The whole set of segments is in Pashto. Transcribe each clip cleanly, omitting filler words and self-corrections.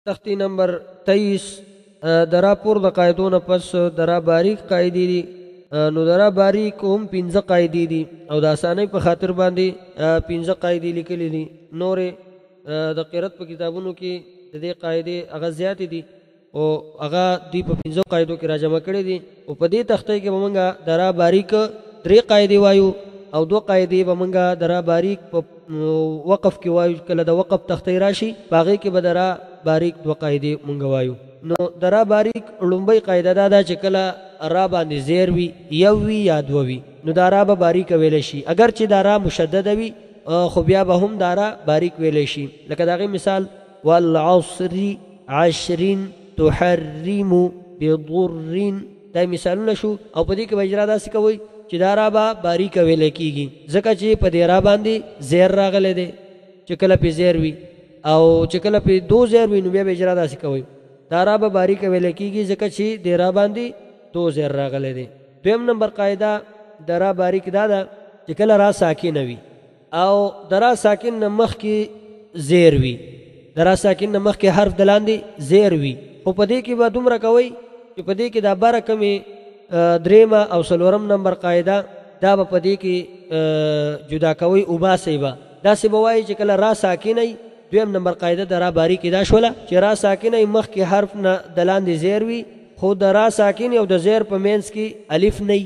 تختی نمبر 23 درا پور د قاعدو نه پس درا باریک قاعدې دي. نو درا باریک هم 15 قاعدې دي او د اسانۍ په خاطر باندې 15 قاعدې لیکلې دي. نورې د قرات په کتابونو کې د دې قاعدې هغه زیاتې دي او هغه دوی په 15 قاعدو کې راجمع کړي دي. او په دې تختې کې به موږ درا باریک 3 قاعدې وایو او 2 قاعدې به موږ درا باریک په وقف کې وایو. کله د وقف تختې راشي په هغې کې به درا باریک 2 قاعدې موږ وایو. نو درا باریک لومبۍ قاعده دا ده چې کله را باندې زیر وي یو وي یا 2 وي نو دا را به باریک ویلی شي. اگر چې دا را مشدده وي خو بیا به هم دا را باریک ویلی شي. لکه د هغې مثال والعصر عشرین تحرم بضر، دا مثالونه شو. او په دې کې به اجرا داسې کوئ چې دا را به باریک ویلی کېږي ځکه چې په دې را باندې زیر راغلی دی چې کله پې زیر وي او چې کله پې 2 زیر وي نو بیا به اجرا داسې کوئ دا را به باریک ویلی کېږي ځکه چې د را باندې 2 زیر راغلی دی. 2 نمبر قاعده د را باریک دا ده چې کله را ساکنه وي او د را ساکن نه مخکې زیر وي، د را ساکن نه مخکې حرف د لاندې زیر وي. خو په دې کې به دومره کوئ چې په دې کې دا بره کمې 3 او 4 نمبر قاعده دا به په دې کې جدا کوئ وباسئ به داسې به وایي چې کله را ساکنه 2 نمبر قاعده د را باریکې دا شوله چې را ساکنه مخکې حرف نه د لاندې زیر وي خو د را ساکن او د زیر په منځ کې الف نه.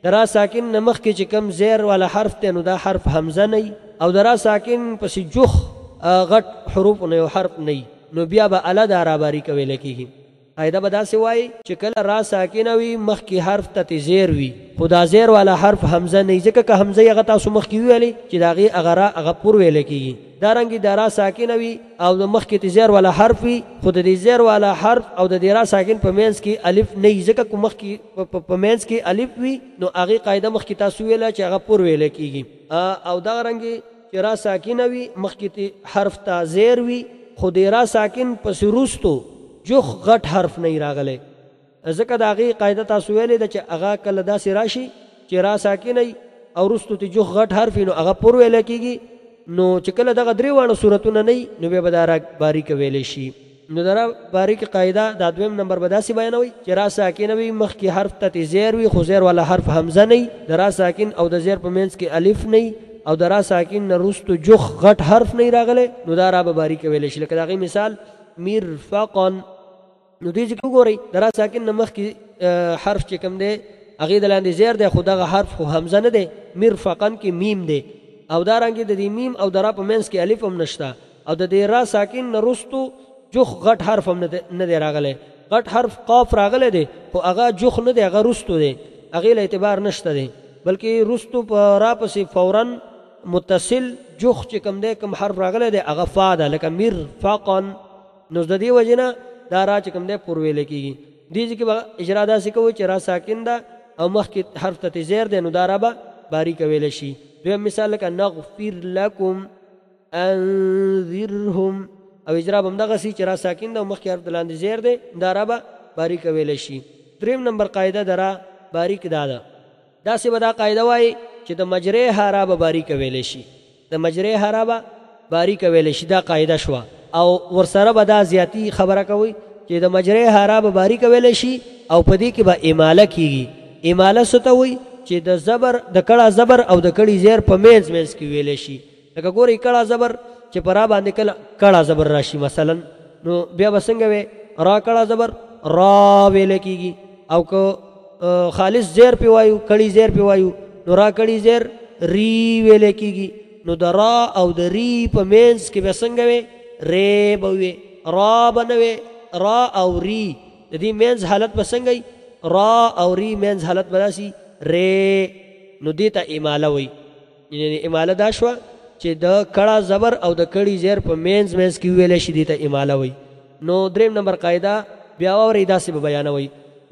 د را ساکن نه مخکې چې کم زیر والا حرف دی نو دا حرف حمزه نه او د را ساکن پسې جوخ غټ حروف نه یو حرف نه نو بیا به اله د را باریکه ویلی کېږي. قاعده به داسې وایي چې کله را ساکنه وي مخکې حرف ته زیر وي خو دا زیر والا حرف حمزه نه ځکه که حمزه هغه تاسو مخکې وویلې چې د هغې هغه را هغه پور ویلی کېږي. دارنګې د را ساکنه وي او د مخکې زیر والا حرف وي خو د دې زیر والا حرف او د دې را ساکن په منځ کې الف نه ځکه که مخکې په منځ کې الف وي نو هغې قاعده مخکې تاسو ویله چې هغه پور ویلی کېږي. او دغه رنګې چې را ساکنه وي مخکې حرف ته زیر وي خو د را ساکن پسې وروستو جوخ غټ حرف نه راغلی ځکه د هغې قاعده تاسو ویلې ده چې هغه کله داسې راشي چې را ساکنه او وروستو ته جوخ غټ حرف نو هغه پور ویلی کېږي. نو چې کله دغه 3 واړه صورتونه نه نو بیا به دا را باریکه ویلی شي. نو د را باریکه قاعده دا 2 نمبر به داسې بیانوي چې را ساکنه وي مخکې حرف ته زیر وي خو زیر والا حرف حمزه نه د را ساکن او د زیر په منځ کې الف نه او د را ساکن نه وروستو جوخ غټ حرف نه راغلی نو دا را به باریکه ویلی شي. لکه د هغې مثال مرفقا نو دې چې وګورئ د را ساکن نه مخکې حرف چې کوم دی هغې د لاندې زیر دی خو دغه حرف خو حمزه نه دی مرفقا کې میم دی او دارنګې د دې میم او د را په منځ کې الف هم نشته او د دې را ساکن نه وروستو جوخ غټ حرف هم نه دی راغلی. غټ حرف قاف راغلی دی خو هغه جوخ نه دی هغه وروستو دی هغې له اعتبار نشته دی بلکې وروستو په را پسې فورا متصل جوخ چې کوم دی کوم حرف راغلی دی هغه فا ده لکه مرفقا نو د دې وجې نه دا را چې کوم دی پور ویلی کېږي. دې کې به اجرا داسې کوئ چې را ساکن ده او مخکې حرف ته زیر دی نو دا را به باریکه ویلی شي. 2 مثال لکه نغفر لکم انذرهم او اجرا به همدغسې چې را ساکن ده او مخکې حرف د لاندې زیر دی دا را به باریکه ویلی شي. 3 نمبر قاعده د را باریک دا ده داسې به دا قاعده وایي چې د مجرې حرا به باریکه ویلی شي د مجرې حرا به باریکه ویلی شي دا قاعده شوه. او ورسره به دا زیاتی خبره کوي چې د مجرې حرا به باریکه ویلی شي او په دې کې به اماله کېږي. اماله څه ته وایي چې د زبر د کړه زبر او د کړي زیر په منځ کې ویلی شي. لکه ګورئ کړه زبر چې په را باندې کله کړه زبر راشي مثلا نو بیا به څنګه وی را کړه زبر را ویلی کېږي او که خالص زیر پې وایو کړي زیر پې وایو نو را کړي زیر ری ویلی کېږي. نو د را او د ری په منځ کې به څنګه وی ری به وی را به نه وی را او ری د دې منځ حالت به څنګه را او ری منځ حالت به داسې ری نو دې ته اماله وی. یعنې اماله دا شوه چې د کړه زبر او د کړي زیر په منځ کې ویلی شي دې ته اماله وی. نو 3 نمبر قاعده بیا واورئ داسې به بیانوئ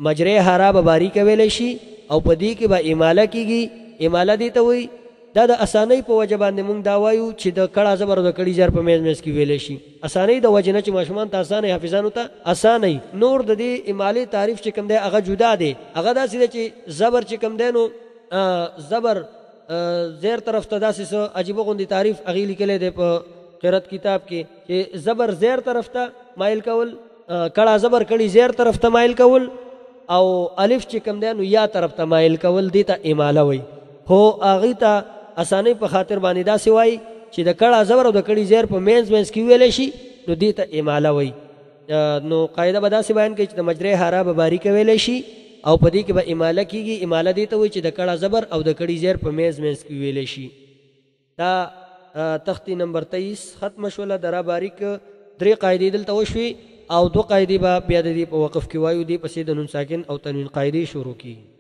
مجرې حرا به باریکه ویلی شي او په دې کې به اماله کېږي. اماله دې ته وی دا د اسانۍ په وجه باندې مونږ دا وایو چې د کړه زبر او د کړي زیر په منځ کې ویلی شي. اسانۍ د وجې نه چې ماشومان ته اسانۍ حافظانو ته اسانۍ. نور د دې امالې تعریف چې کوم دی هغه جدا دی هغه داسې دی چې زبر چې کوم دی نو زبر زیر طرف ته داسې څه عجیبه غوندې تعریف هغې لیکلی دی په قرات کتاب کې چې زبر زیر طرف ته مایل کول کړه زبر کړي زیر طرف ته مایل کول او الف چې کوم دی نو یا طرف ته مایل کول دي ته اماله وي هو هغه ته اسانه په خاطر باندې دا سوای چې د کړه زبر او د کړي زیر په مینز کې ویل شي نو دي ته اماله وي نو قاعده به داسې بیان کوي چې د مجرې حرا به باریک ویل شي او په دې کې به اماله کیږي اماله دي ته وي چې د کړه زبر او د کړي زیر په مینز کې ویل شي دا تختی نمبر 23 ختم شوله درا باریک درې قاعدې دلته وشوي او دو قاعدې به بیا د دې په وقف کې وایو دي پسې د نون ساکن او تنوین قاعدې شروع کیږي